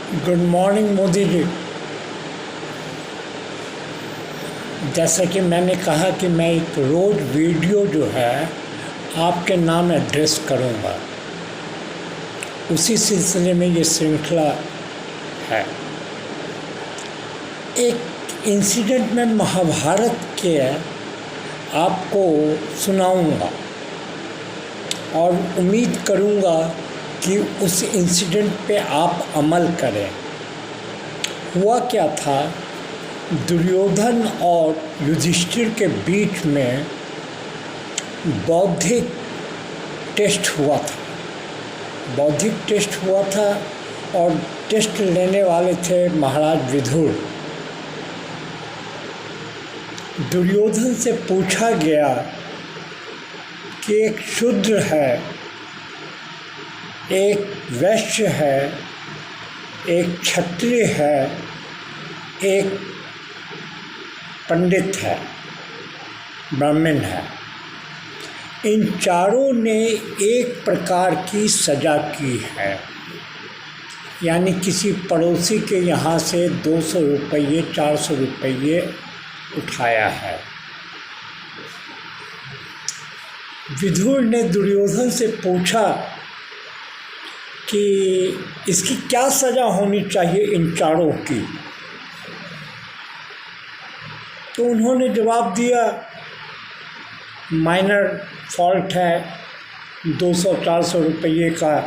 Good morning Modi ji. जैसा कि मैंने कहा कि मैं एक रोज़ वीडियो जो है आपके नाम एड्रेस करूंगा, उसी सिलसिले में ये श्रृंखला है। एक इंसिडेंट में महाभारत के आपको सुनाऊंगा और उम्मीद करूंगा कि उस इंसिडेंट पे आप अमल करें। हुआ क्या था, दुर्योधन और युधिष्ठिर के बीच में बौद्धिक टेस्ट हुआ था और टेस्ट लेने वाले थे महाराज विदुर। दुर्योधन से पूछा गया कि एक शूद्र है, एक वैश्य है, एक क्षत्रिय है, एक पंडित है, ब्राह्मण है। इन चारों ने एक प्रकार की सजा की है, यानी किसी पड़ोसी के यहाँ से 200 रुपये 400 रुपये उठाया है। विदुर ने दुर्योधन से पूछा कि इसकी क्या सज़ा होनी चाहिए इन चारों की। तो उन्होंने जवाब दिया, माइनर फॉल्ट है 200-400 रुपये का,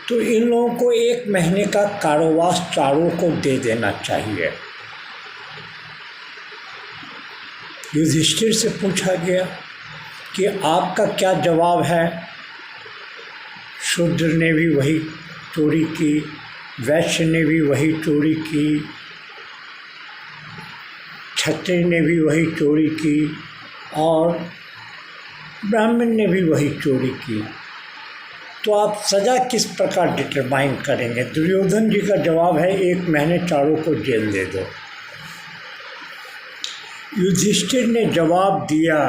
तो इन लोगों को 1 महीने का कारावास चारों को दे देना चाहिए। युधिष्ठिर से पूछा गया कि आपका क्या जवाब है। शूद्र ने भी वही चोरी की, वैश्य ने भी वही चोरी की, क्षत्रिय ने भी वही चोरी की और ब्राह्मण ने भी वही चोरी की। तो आप सज़ा किस प्रकार डिटरमाइन करेंगे। दुर्योधन जी का जवाब है 1 महीने चारों को जेल दे दो। युधिष्ठिर ने जवाब दिया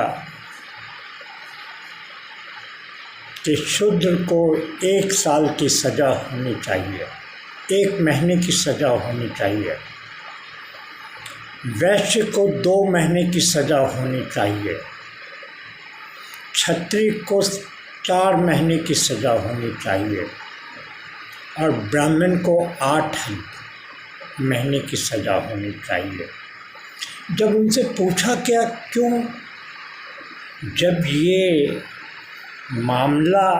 कि शूद्र को 1 साल की सज़ा होनी चाहिए, 1 महीने की सज़ा होनी चाहिए, वैश्य को 2 महीने की सज़ा होनी चाहिए, क्षत्रिय को 4 महीने की सज़ा होनी चाहिए और ब्राह्मण को 8 महीने की सज़ा होनी चाहिए। जब उनसे पूछा क्या क्यों, जब ये मामला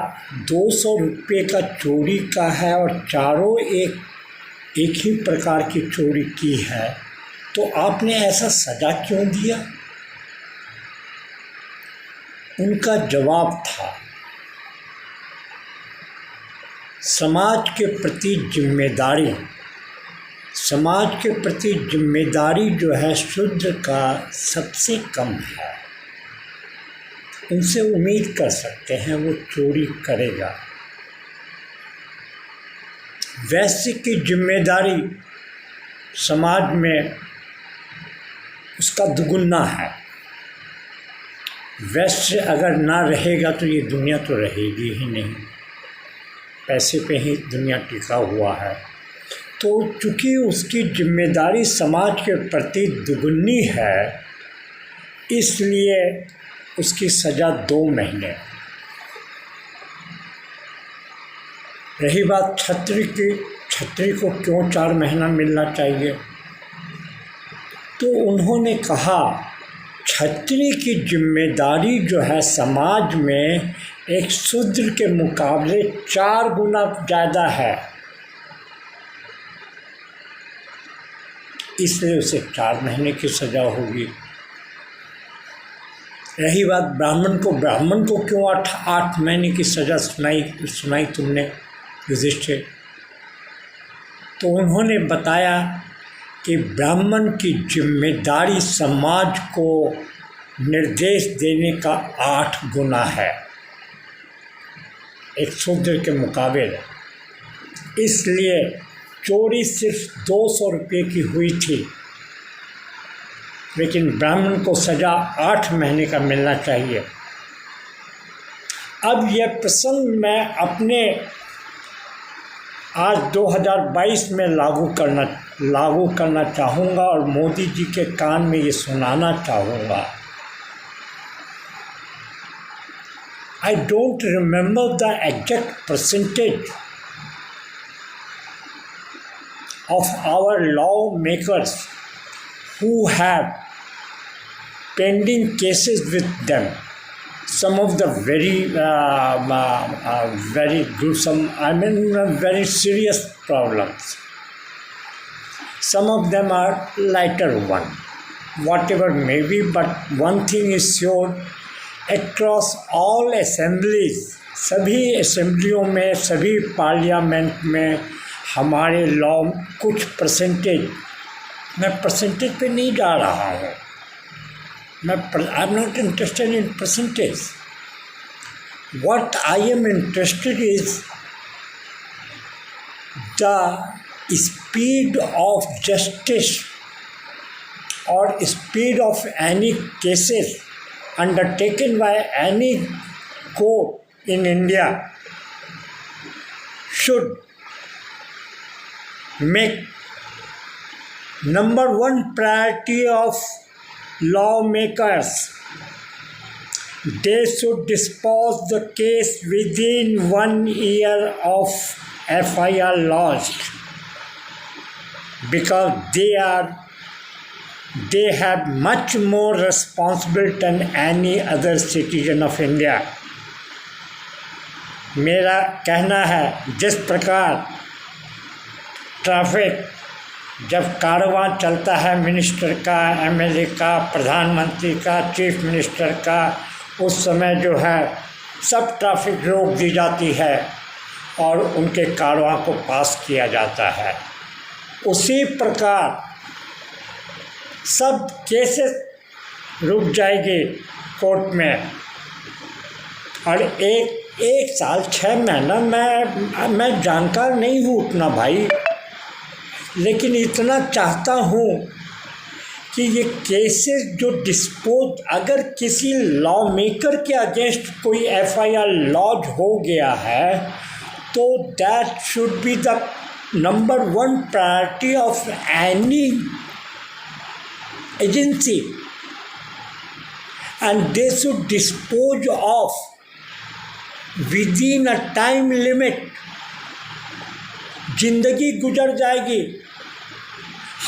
200 रुपये का चोरी का है और चारों एक ही प्रकार की चोरी की है, तो आपने ऐसा सज़ा क्यों दिया। उनका जवाब था, समाज के प्रति जिम्मेदारी जो है शूद्र का सबसे कम है। उनसे उम्मीद कर सकते हैं वो चोरी करेगा। वैश्य की जिम्मेदारी समाज में उसका दुगुना है। वैश्य अगर ना रहेगा तो ये दुनिया तो रहेगी ही नहीं, पैसे पे ही दुनिया टिका हुआ है। तो चूँकि उसकी जिम्मेदारी समाज के प्रति दुगुनी है, इसलिए उसकी सज़ा 2 महीने। रही बात क्षत्रिय की, क्षत्रिय को क्यों 4 महीना मिलना चाहिए, तो उन्होंने कहा क्षत्रिय की जिम्मेदारी जो है समाज में एक शूद्र के मुकाबले 4 गुना ज़्यादा है, इसलिए उसे 4 महीने की सज़ा होगी। रही बात ब्राह्मण को क्यों 8 महीने की सज़ा सुनाई तुमने युधिष्ठिर। तो उन्होंने बताया कि ब्राह्मण की जिम्मेदारी समाज को निर्देश देने का 8 गुना है एक शूद्र के मुकाबले। इसलिए चोरी सिर्फ 200 रुपये की हुई थी, लेकिन ब्राह्मण को सज़ा 8 महीने का मिलना चाहिए। अब यह प्रसंग मैं अपने आज 2022 में लागू करना चाहूँगा और मोदी जी के कान में ये सुनाना चाहूँगा। I don't remember the exact percentage of our lawmakers who have pending cases with them. Some of the very gruesome, very serious problems. Some of them are lighter one, whatever may be, but one thing is sure, across all assemblies, सभी असेंबलियों में, सभी parliament में हमारे law कुछ percentage, मैं percentage पे नहीं जा रहा हूँ, I am not interested in percentage. What I am interested is the speed of justice or speed of any cases undertaken by any court in India should make number one priority of lawmakers. They should dispose the case within 1 year of FIR lodged, because they have much more responsibility than any other citizen of India. मेरा कहना है, जिस प्रकार traffic जब कारवां चलता है minister का, MLA का, प्रधानमंत्री का, चीफ मिनिस्टर का, उस समय जो है सब ट्रैफिक रोक दी जाती है और उनके कारवां को पास किया जाता है। उसी प्रकार सब केसेस रुक जाएगी कोर्ट में और एक साल 6 महीना, मैं जानकार नहीं हूँ उतना भाई, लेकिन इतना चाहता हूँ कि ये केसेस जो डिस्पोज, अगर किसी लॉ मेकर के अगेंस्ट कोई FIR लॉज हो गया है तो that should be the number one priority of any agency and they should dispose of within a time limit. जिंदगी गुजर जाएगी.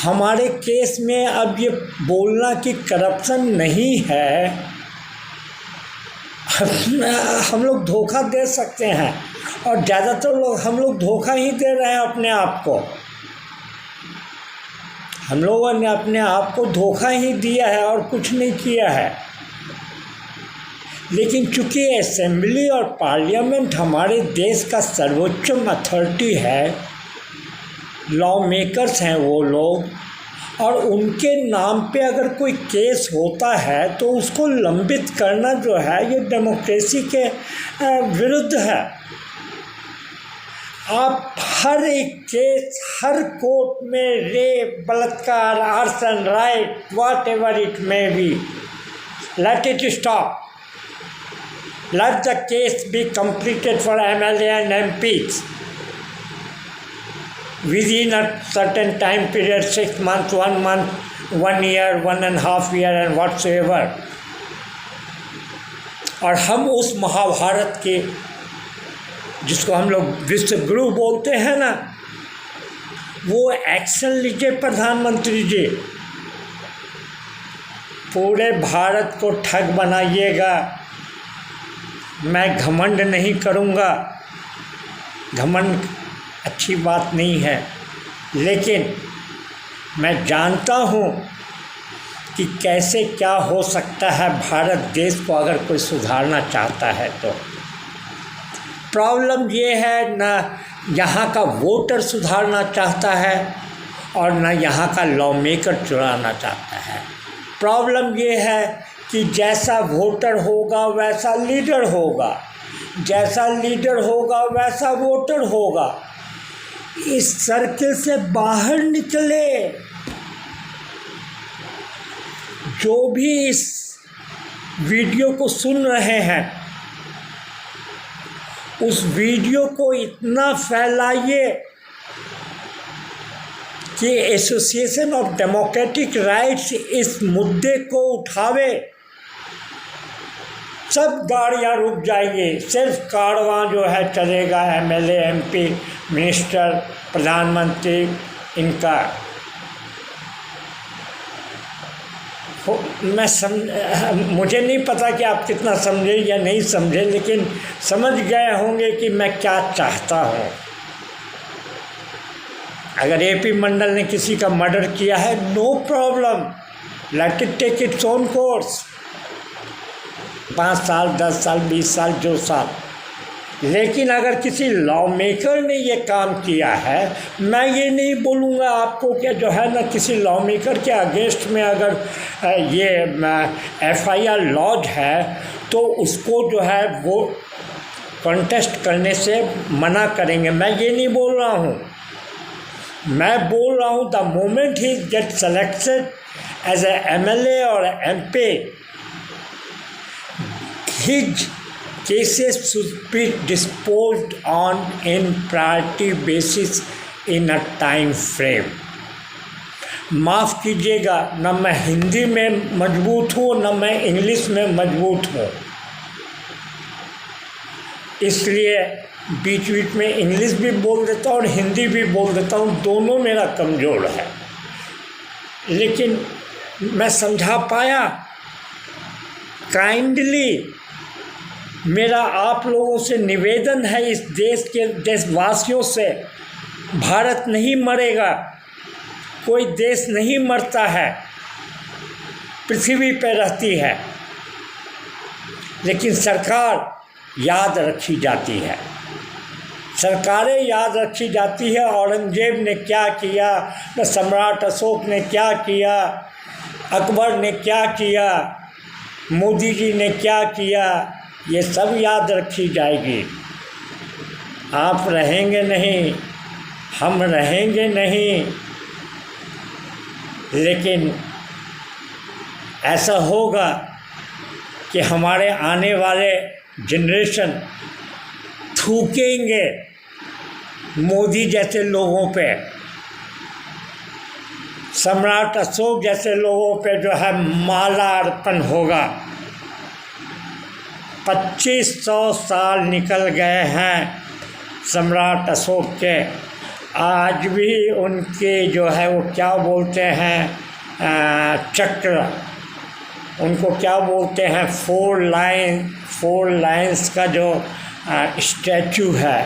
हमारे केस में अब ये बोलना कि करप्शन नहीं है, हम लोग धोखा दे सकते हैं और ज़्यादातर लोग हम लोग धोखा ही दे रहे हैं अपने आप को. हम लोगों ने अपने आप को धोखा ही दिया है और कुछ नहीं किया है. लेकिन चूँकि असेंबली और पार्लियामेंट हमारे देश का सर्वोच्च अथॉरिटी है, लॉ मेकर्स हैं वो लोग, और उनके नाम पे अगर कोई केस होता है तो उसको लंबित करना जो है ये डेमोक्रेसी के विरुद्ध है. आप हर एक केस, हर कोर्ट में रेप, बलात्कार, arson, right, what ever it may be, let it stop. Let the case be completed for MLA and MPs within a certain time period, 6 months, 1 month, 1 year, 1.5 year and whatsoever. और हम उस महाभारत के, जिसको हम लोग विश्व गुरु बोलते हैं ना, वो एक्शन लीजिए प्रधानमंत्री जी. पूरे भारत को ठग बनाइएगा. मैं घमंड नहीं करूँगा, घमंड अच्छी बात नहीं है, लेकिन मैं जानता हूँ कि कैसे क्या हो सकता है भारत देश को अगर कोई सुधारना चाहता है तो. प्रॉब्लम ये है, ना यहाँ का वोटर सुधारना चाहता है और ना यहाँ का लॉ मेकर चुराना चाहता है. प्रॉब्लम ये है कि जैसा वोटर होगा वैसा लीडर होगा, जैसा लीडर होगा वैसा वोटर होगा. इस सर्किल से बाहर निकले. जो भी इस वीडियो को सुन रहे हैं, उस वीडियो को इतना फैलाइए कि एसोसिएशन ऑफ डेमोक्रेटिक राइट्स इस मुद्दे को उठावे, सब गाड़ियाँ रुक जाएंगी, सिर्फ कारवां जो है चलेगा एमएलए, एमपी, मिनिस्टर, प्रधानमंत्री इनका। मुझे नहीं पता कि आप कितना समझे या नहीं समझे, लेकिन समझ गए होंगे कि मैं क्या चाहता हूँ। अगर एपी मंडल ने किसी का मर्डर किया है, no problem, let it take its own course, 5 साल, 10 साल, 20 साल, जो साल। लेकिन अगर किसी लॉ मेकर ने ये काम किया है, मैं ये नहीं बोलूँगा आपको कि जो है ना किसी लॉ मेकर के अगेंस्ट में अगर ये एफआईआर लॉज है तो उसको जो है वो कॉन्टेस्ट करने से मना करेंगे, मैं ये नहीं बोल रहा हूँ। मैं बोल रहा हूँ the moment he get selected as a MLA और MP, his cases should be disposed on in priority basis in a time frame। माफ़ कीजिएगा, न मैं हिंदी में मजबूत हूँ न मैं इंग्लिश में मजबूत हूँ, इसलिए बीच बीच में इंग्लिश भी बोल देता हूँ और हिंदी भी बोल देता हूँ, दोनों मेरा कमज़ोर है। लेकिन मैं समझा पाया। काइंडली मेरा आप लोगों से निवेदन है, इस देश के देशवासियों से, भारत नहीं मरेगा, कोई देश नहीं मरता है, पृथ्वी पर रहती है, लेकिन सरकार याद रखी जाती है, सरकारें याद रखी जाती है। औरंगजेब ने क्या किया, सम्राट अशोक ने क्या किया, अकबर ने क्या किया, मोदी जी ने क्या किया, ये सब याद रखी जाएगी। आप रहेंगे नहीं, हम रहेंगे नहीं, लेकिन ऐसा होगा कि हमारे आने वाले जनरेशन थूकेंगे मोदी जैसे लोगों पे, सम्राट अशोक जैसे लोगों पे जो है माला अर्पण होगा। 2500 साल निकल गए हैं सम्राट अशोक के, आज भी उनके जो है वो क्या बोलते हैं चक्र, उनको क्या बोलते हैं, 4 लाइन्स का जो स्टैचू है,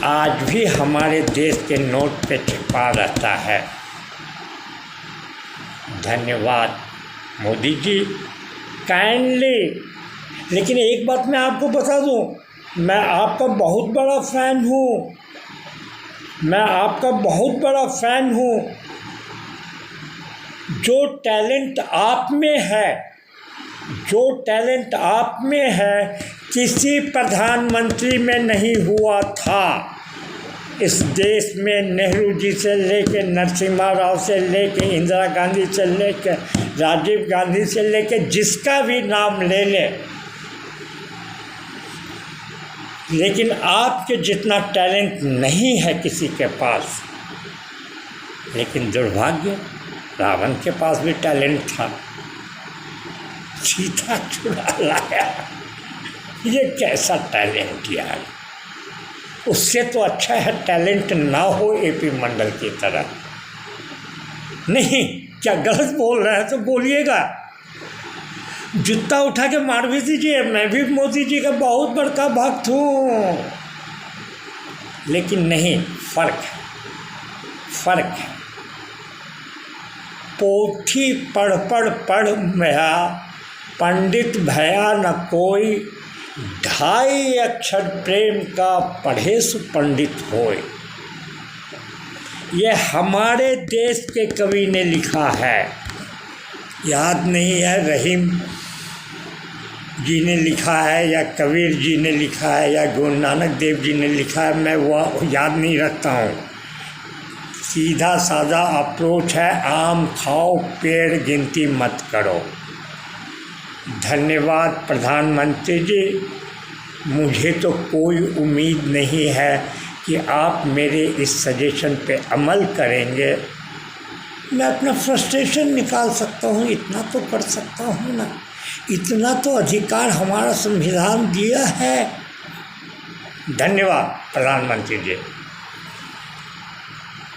आज भी हमारे देश के नोट पे छिपा रहता है। धन्यवाद मोदी जी, काइंडली। लेकिन एक बात मैं आपको बता दूं, मैं आपका बहुत बड़ा फ़ैन हूँ, मैं आपका बहुत बड़ा फ़ैन हूँ। जो टैलेंट आप में है, जो टैलेंट आप में है, किसी प्रधानमंत्री में नहीं हुआ था इस देश में। नेहरू जी से लेके नरसिम्हा राव से लेके इंदिरा गांधी से लेके राजीव गांधी से लेके जिसका भी नाम ले ले, लेकिन आपके जितना टैलेंट नहीं है किसी के पास। लेकिन दुर्भाग्य, रावण के पास भी टैलेंट था, सीता चुरा लाया। ये कैसा टैलेंट यार, उससे तो अच्छा है टैलेंट ना हो एपी मंडल की तरह। नहीं, क्या गलत बोल रहे हैं तो बोलिएगा, जूता उठा के मार भी दीजिए, मैं भी मोदी जी का बहुत बड़का भक्त हूँ। लेकिन नहीं, फ़र्क है। पोथी पढ़ भया, पंडित भया न कोई, 2.5 अक्षर प्रेम का पढ़े सु पंडित होए। ये हमारे देश के कवि ने लिखा है, याद नहीं है, रहीम जी ने लिखा है या कबीर जी ने लिखा है या गुरु नानक देव जी ने लिखा है, मैं वो याद नहीं रखता हूँ। सीधा साधा अप्रोच है, आम खाओ पेड़ गिनती मत करो। धन्यवाद प्रधानमंत्री जी, मुझे तो कोई उम्मीद नहीं है कि आप मेरे इस सजेशन पे अमल करेंगे, मैं अपना फ्रस्ट्रेशन निकाल सकता हूँ, इतना तो कर सकता हूँ ना। इतना तो अधिकार हमारा संविधान दिया है। धन्यवाद प्रधानमंत्री जी।